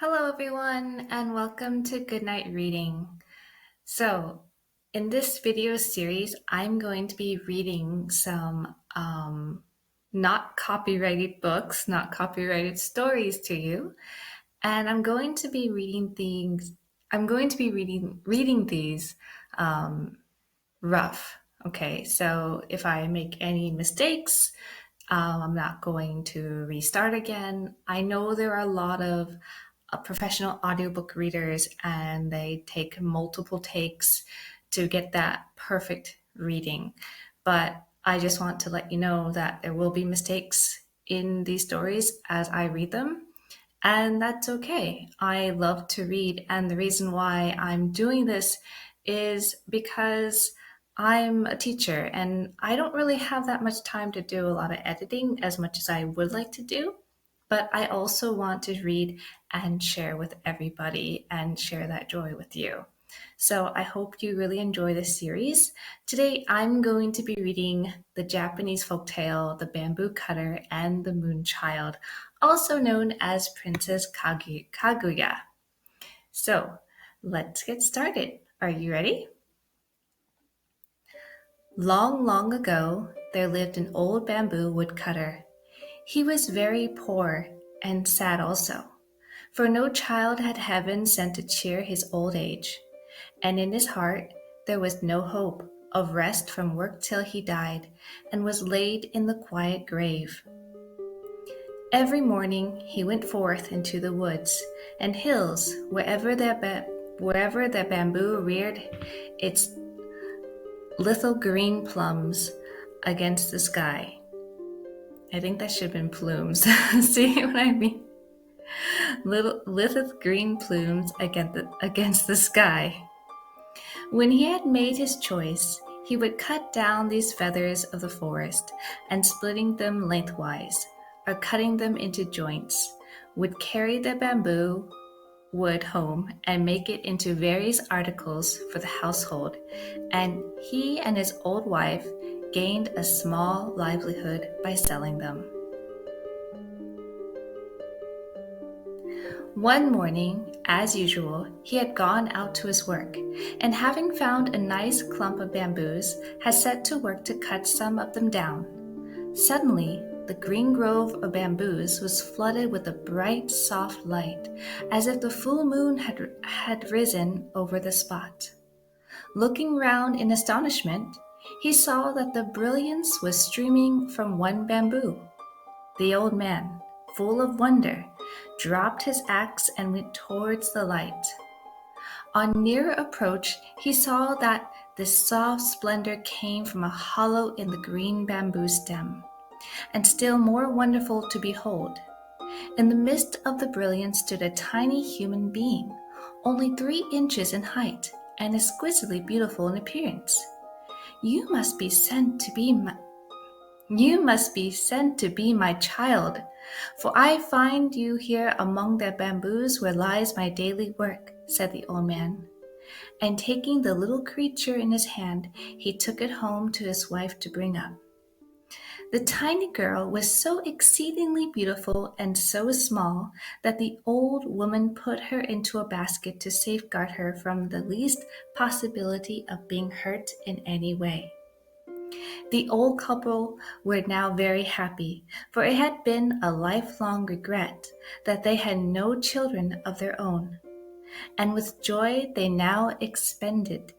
Hello, everyone, and welcome to Goodnight Reading. So, in this video series, I'm going to be reading some not copyrighted books, not copyrighted stories to you, and I'm going to be reading things. I'm going to be reading these rough. Okay, so if I make any mistakes, I'm not going to restart again. I know there are a lot of professional audiobook readers and they take multiple takes to get that perfect reading. But I just want to let you know that there will be mistakes in these stories as I read them. And that's okay. I love to read. And the reason why I'm doing this is because I'm a teacher and I don't really have that much time to do a lot of editing as much as I would like to do. But I also want to read and share with everybody and share that joy with you. So I hope you really enjoy this series. Today I'm going to be reading the Japanese folktale, The Bamboo Cutter and the Moon Child, also known as Princess Kaguya. So let's get started. Are you ready? Long, long ago, there lived an old bamboo woodcutter. He was very poor and sad also, for no child had heaven sent to cheer his old age, and in his heart there was no hope of rest from work till he died and was laid in the quiet grave. Every morning he went forth into the woods and hills wherever the bamboo reared its little green plums against the sky. I think that should have been plumes. See what I mean? Little green plumes against the sky. When he had made his choice, he would cut down these feathers of the forest and splitting them lengthwise, or cutting them into joints, would carry the bamboo wood home and make it into various articles for the household, and he and his old wife gained a small livelihood by selling them. One morning, as usual, he had gone out to his work, and having found a nice clump of bamboos, had set to work to cut some of them down. Suddenly, the green grove of bamboos was flooded with a bright, soft light, as if the full moon had risen over the spot. Looking round in astonishment, he saw that the brilliance was streaming from one bamboo. The old man, full of wonder, dropped his axe and went towards the light. On nearer approach, he saw that this soft splendor came from a hollow in the green bamboo stem, and still more wonderful to behold. In the midst of the brilliance stood a tiny human being, only 3 inches in height and exquisitely beautiful in appearance. You must be sent to be my child, for I find you here among the bamboos where lies my daily work, said the old man. And taking the little creature in his hand, he took it home to his wife to bring up. The tiny girl was so exceedingly beautiful and so small that the old woman put her into a basket to safeguard her from the least possibility of being hurt in any way. The old couple were now very happy, for it had been a lifelong regret that they had no children of their own, and with joy they now expended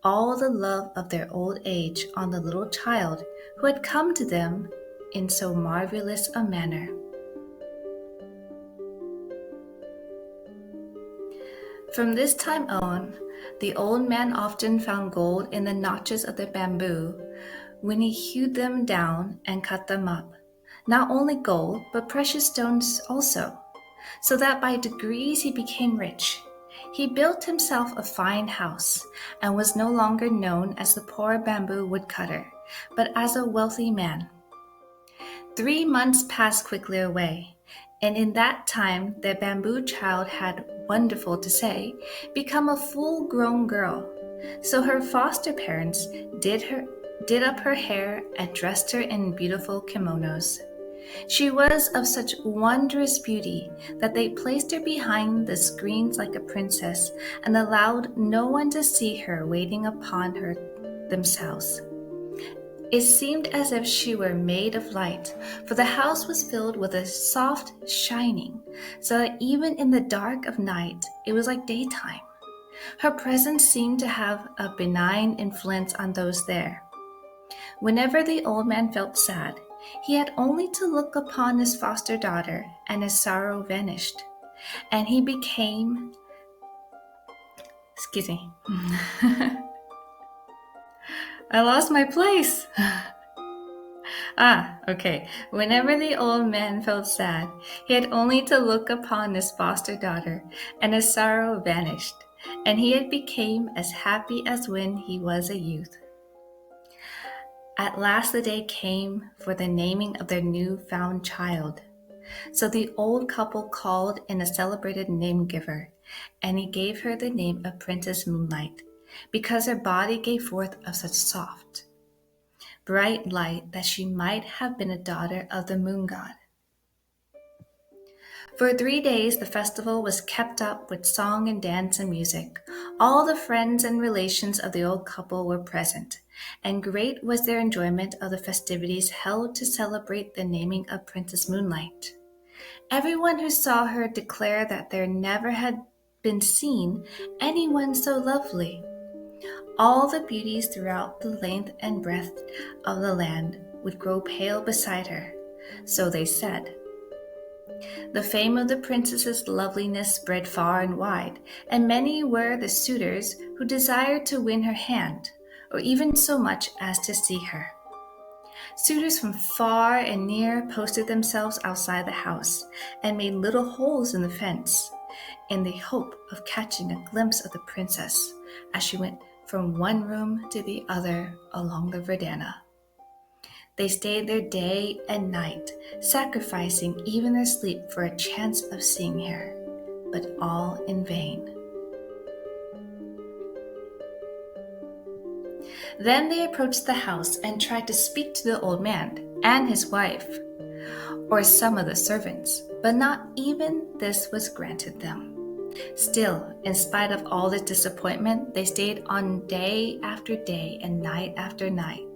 all the love of their old age on the little child who had come to them in so marvelous a manner. From this time on, the old man often found gold in the notches of the bamboo when he hewed them down and cut them up. Not only gold, but precious stones also, so that by degrees he became rich. He built himself a fine house, and was no longer known as the poor bamboo woodcutter, but as a wealthy man. 3 months passed quickly away, and in that time the bamboo child had, wonderful to say, become a full-grown girl. So her foster parents did up her hair and dressed her in beautiful kimonos. She was of such wondrous beauty that they placed her behind the screens like a princess and allowed no one to see her waiting upon her themselves. It seemed as if she were made of light, for the house was filled with a soft shining, so that even in the dark of night it was like daytime. Her presence seemed to have a benign influence on those there. Whenever the old man felt sad, he had only to look upon his foster daughter, and his sorrow vanished, and he became. Excuse me. I lost my place. Okay. Whenever the old man felt sad, he had only to look upon his foster daughter, and his sorrow vanished, and he had became as happy as when he was a youth. At last the day came for the naming of their new-found child. So the old couple called in a celebrated name-giver, and he gave her the name of Princess Moonlight, because her body gave forth of such soft, bright light that she might have been a daughter of the moon god. For 3 days the festival was kept up with song and dance and music. All the friends and relations of the old couple were present, and great was their enjoyment of the festivities held to celebrate the naming of Princess Moonlight. Everyone who saw her declared that there never had been seen anyone so lovely. All the beauties throughout the length and breadth of the land would grow pale beside her, so they said. The fame of the princess's loveliness spread far and wide, and many were the suitors who desired to win her hand, or even so much as to see her. Suitors from far and near posted themselves outside the house and made little holes in the fence, in the hope of catching a glimpse of the princess as she went from one room to the other along the veranda. They stayed there day and night, sacrificing even their sleep for a chance of seeing her, but all in vain. Then they approached the house and tried to speak to the old man and his wife, or some of the servants, but not even this was granted them. Still, in spite of all this disappointment, they stayed on day after day and night after night,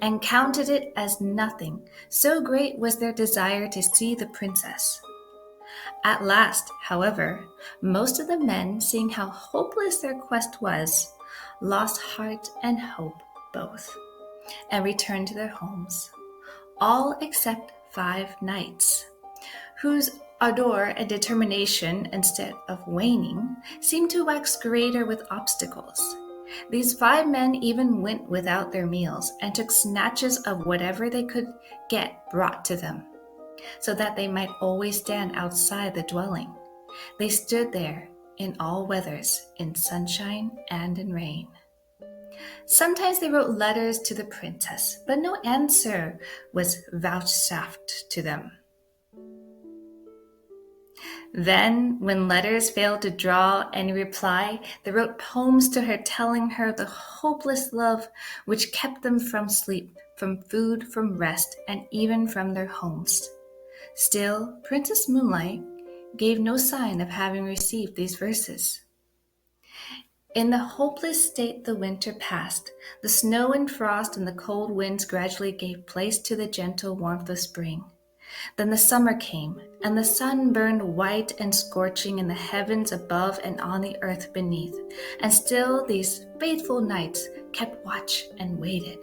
and counted it as nothing, so great was their desire to see the princess. At last, however, most of the men, seeing how hopeless their quest was, lost heart and hope both, and returned to their homes, all except 5 knights, whose ardor and determination, instead of waning, seemed to wax greater with obstacles. These 5 men even went without their meals and took snatches of whatever they could get brought to them, so that they might always stand outside the dwelling. They stood there in all weathers, in sunshine and in rain. Sometimes they wrote letters to the princess, but no answer was vouchsafed to them. Then, when letters failed to draw any reply, they wrote poems to her telling her the hopeless love which kept them from sleep, from food, from rest, and even from their homes. Still, Princess Moonlight gave no sign of having received these verses. In the hopeless state the winter passed. The snow and frost and the cold winds gradually gave place to the gentle warmth of spring. Then the summer came, and the sun burned white and scorching in the heavens above and on the earth beneath, and still these faithful knights kept watch and waited.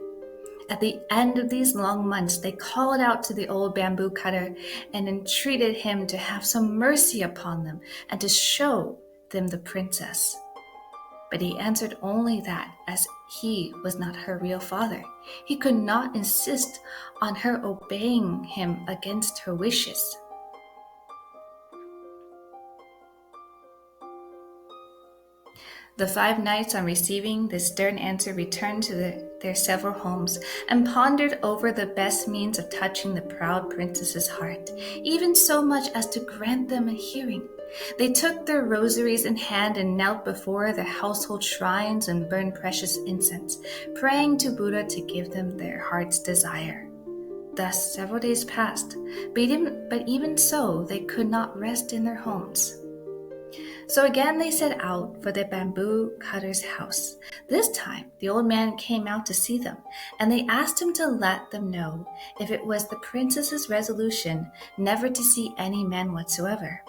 At the end of these long months, they called out to the old bamboo cutter and entreated him to have some mercy upon them and to show them the princess. But he answered only that, as he was not her real father, he could not insist on her obeying him against her wishes. The 5 knights, on receiving this stern answer, returned to their several homes and pondered over the best means of touching the proud princess's heart, even so much as to grant them a hearing. They took their rosaries in hand and knelt before their household shrines and burned precious incense, praying to Buddha to give them their heart's desire. Thus several days passed, but even so they could not rest in their homes. So again they set out for the bamboo cutter's house. This time the old man came out to see them, and they asked him to let them know if it was the princess's resolution never to see any men whatsoever.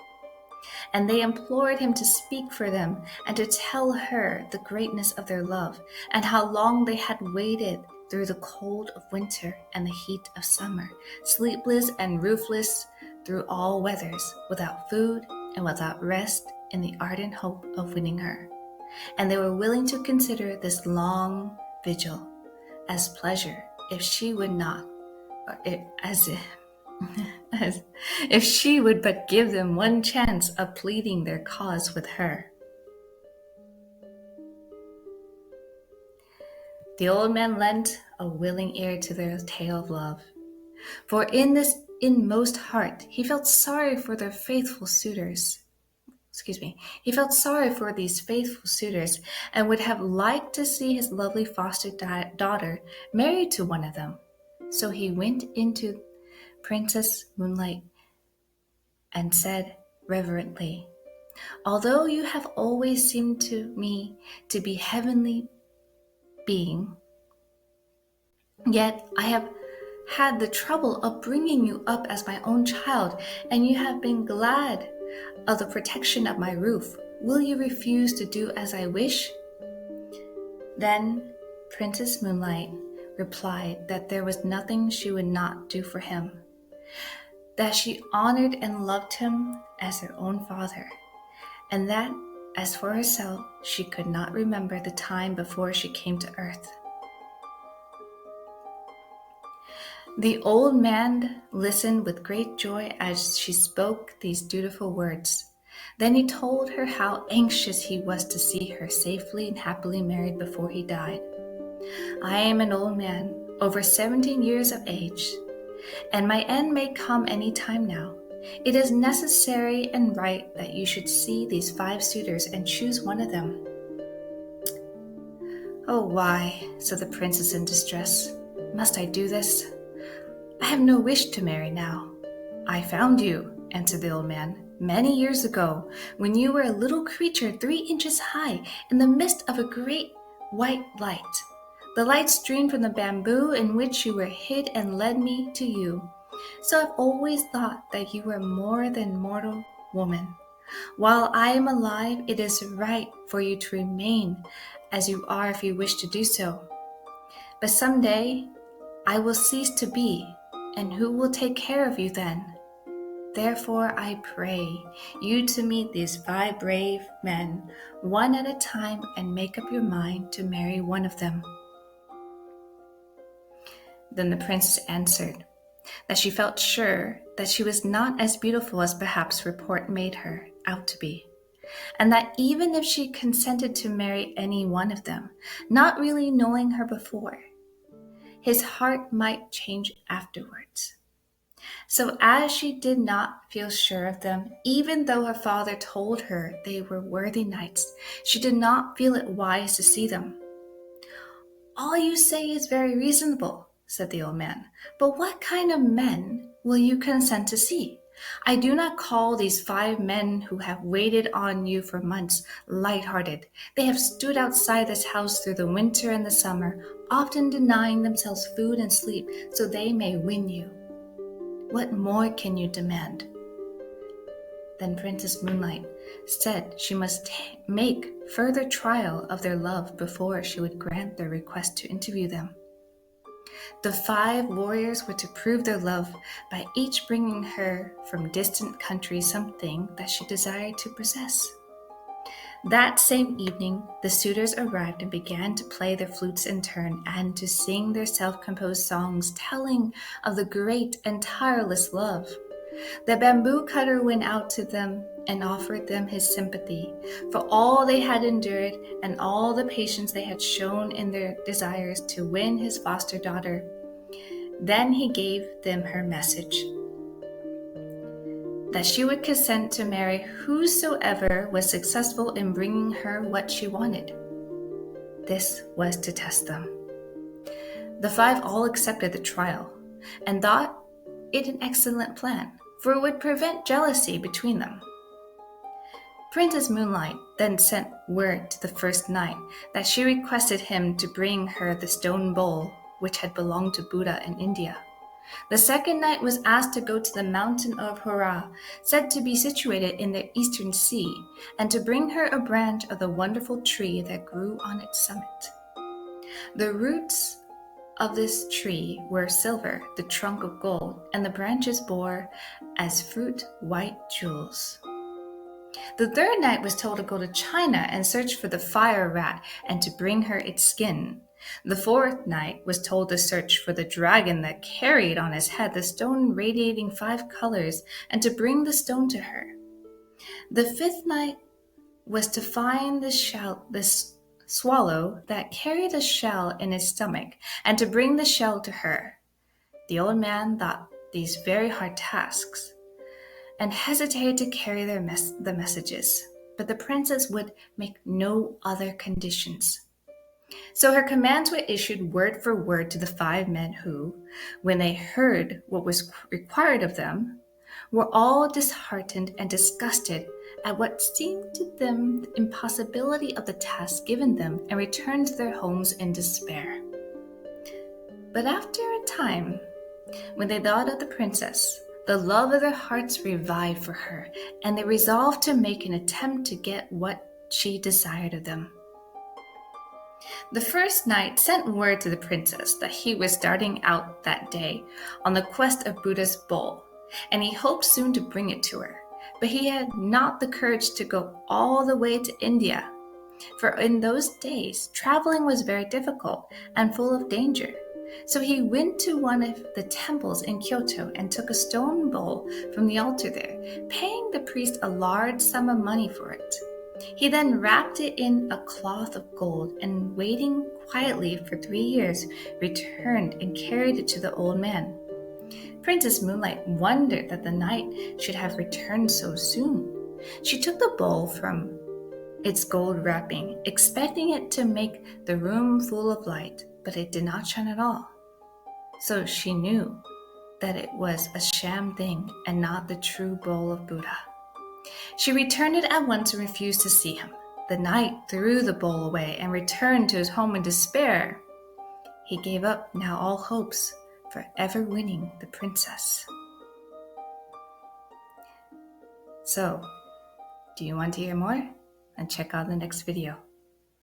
And they implored him to speak for them and to tell her the greatness of their love, and how long they had waited through the cold of winter and the heat of summer, sleepless and roofless through all weathers, without food and without rest, in the ardent hope of winning her. And they were willing to consider this long vigil as pleasure if she would not, or as if she would but give them one chance of pleading their cause with her. The old man lent a willing ear to their tale of love, for in this inmost heart he felt sorry for their faithful suitors. He felt sorry for these faithful suitors and would have liked to see his lovely foster daughter married to one of them. So he went into Princess Moonlight and said reverently, "Although you have always seemed to me to be heavenly being, yet I have had the trouble of bringing you up as my own child, and you have been glad of the protection of my roof. Will you refuse to do as I wish?" Then Princess Moonlight replied that there was nothing she would not do for him, that she honored and loved him as her own father, and that as for herself, she could not remember the time before she came to earth. The old man listened with great joy as she spoke these dutiful words. Then he told her how anxious he was to see her safely and happily married before he died. "I am an old man, over 17 years of age, and my end may come any time now. It is necessary and right that you should see these 5 suitors and choose one of them." "Oh, why," said the princess in distress, "must I do this? I have no wish to marry now." "I found you," answered the old man, "many years ago, when you were a little creature 3 inches high, in the midst of a great white light. The light streamed from the bamboo in which you were hid and led me to you. So I've always thought that you were more than mortal woman. While I am alive, it is right for you to remain as you are if you wish to do so. But someday I will cease to be, and who will take care of you then? Therefore I pray you to meet these 5 brave men, one at a time, and make up your mind to marry one of them." Then the princess answered that she felt sure that she was not as beautiful as perhaps report made her out to be, and that even if she consented to marry any one of them, not really knowing her before, his heart might change afterwards. So as she did not feel sure of them, even though her father told her they were worthy knights, she did not feel it wise to see them. "All you say is very reasonable," said the old man, "but what kind of men will you consent to see? I do not call these 5 men who have waited on you for months light-hearted. They have stood outside this house through the winter and the summer, often denying themselves food and sleep so they may win you. What more can you demand?" Then Princess Moonlight said she must make further trial of their love before she would grant their request to interview them. The 5 warriors were to prove their love by each bringing her from distant countries something that she desired to possess. That same evening, the suitors arrived and began to play their flutes in turn and to sing their self-composed songs telling of the great and tireless love. The bamboo cutter went out to them and offered them his sympathy for all they had endured and all the patience they had shown in their desires to win his foster daughter. Then he gave them her message, that she would consent to marry whosoever was successful in bringing her what she wanted. This was to test them. The 5 all accepted the trial, and thought it an excellent plan, for it would prevent jealousy between them. Princess Moonlight then sent word to the first knight that she requested him to bring her the stone bowl which had belonged to Buddha in India. The second knight was asked to go to the mountain of Hora, said to be situated in the eastern sea, and to bring her a branch of the wonderful tree that grew on its summit. The roots of this tree were silver, the trunk of gold, and the branches bore as fruit white jewels. The third knight was told to go to China and search for the fire rat and to bring her its skin. The fourth knight was told to search for the dragon that carried on his head the stone radiating 5 colors and to bring the stone to her. The fifth knight was to find the swallow that carried a shell in his stomach and to bring the shell to her. The old man thought these very hard tasks and hesitated to carry the messages, but the princess would make no other conditions. So her commands were issued word for word to the 5 men who, when they heard what was required of them, were all disheartened and disgusted at what seemed to them the impossibility of the task given them, and returned to their homes in despair. But after a time, when they thought of the princess, the love of their hearts revived for her, and they resolved to make an attempt to get what she desired of them. The first knight sent word to the princess that he was starting out that day on the quest of Buddha's bowl, and he hoped soon to bring it to her. But he had not the courage to go all the way to India, for in those days traveling was very difficult and full of danger. So he went to one of the temples in Kyoto and took a stone bowl from the altar there, paying the priest a large sum of money for it. He then wrapped it in a cloth of gold and, waiting quietly for 3 years, returned and carried it to the old man. Princess Moonlight wondered that the knight should have returned so soon. She took the bowl from its gold wrapping, expecting it to make the room full of light, but it did not shine at all. So she knew that it was a sham thing and not the true bowl of Buddha. She returned it at once and refused to see him. The knight threw the bowl away and returned to his home in despair. He gave up now all hopes for ever winning the princess. So, do you want to hear more? Then check out the next video.